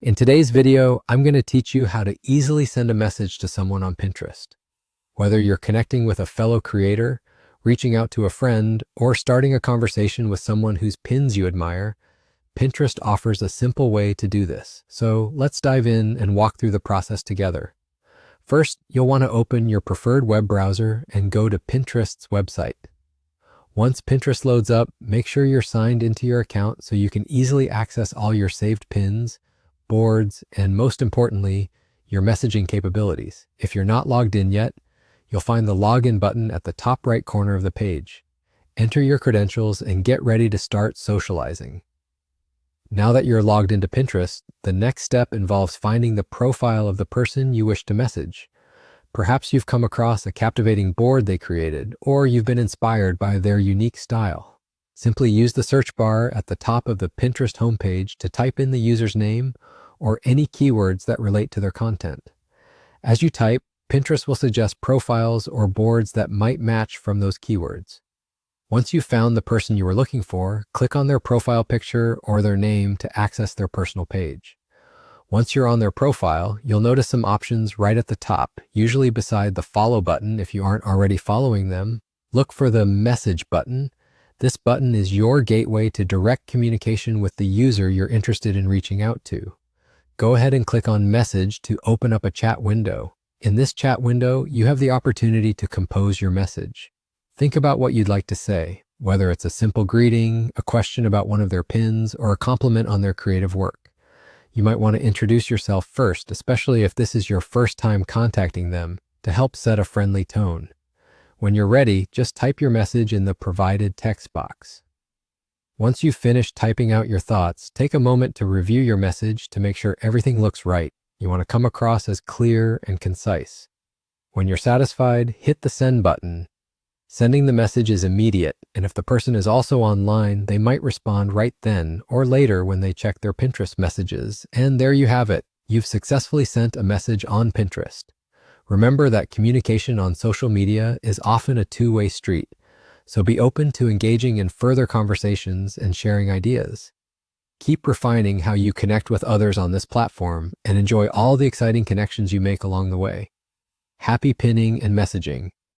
In today's video, I'm going to teach you how to easily send a message to someone on Pinterest. Whether you're connecting with a fellow creator, reaching out to a friend, or starting a conversation with someone whose pins you admire, Pinterest offers a simple way to do this. So let's dive in and walk through the process together. First, you'll want to open your preferred web browser and go to Pinterest's website. Once Pinterest loads up, make sure you're signed into your account so you can easily access all your saved pins, boards, and most importantly, your messaging capabilities. If you're not logged in yet, you'll find the login button at the top right corner of the page. Enter your credentials and get ready to start socializing. Now that you're logged into Pinterest, the next step involves finding the profile of the person you wish to message. Perhaps you've come across a captivating board they created, or you've been inspired by their unique style. Simply use the search bar at the top of the Pinterest homepage to type in the user's name or any keywords that relate to their content. As you type, Pinterest will suggest profiles or boards that might match from those keywords. Once you've found the person you were looking for, click on their profile picture or their name to access their personal page. Once you're on their profile, you'll notice some options right at the top, usually beside the follow button if you aren't already following them. Look for the message button. This button is your gateway to direct communication with the user you're interested in reaching out to. Go ahead and click on Message to open up a chat window. In this chat window, you have the opportunity to compose your message. Think about what you'd like to say, whether it's a simple greeting, a question about one of their pins, or a compliment on their creative work. You might want to introduce yourself first, especially if this is your first time contacting them, to help set a friendly tone. When you're ready, just type your message in the provided text box. Once you've finished typing out your thoughts, take a moment to review your message to make sure everything looks right. You want to come across as clear and concise. When you're satisfied, hit the send button. Sending the message is immediate, and if the person is also online, they might respond right then or later when they check their Pinterest messages. And there you have it. You've successfully sent a message on Pinterest. Remember that communication on social media is often a two-way street, so be open to engaging in further conversations and sharing ideas. Keep refining how you connect with others on this platform and enjoy all the exciting connections you make along the way. Happy pinning and messaging.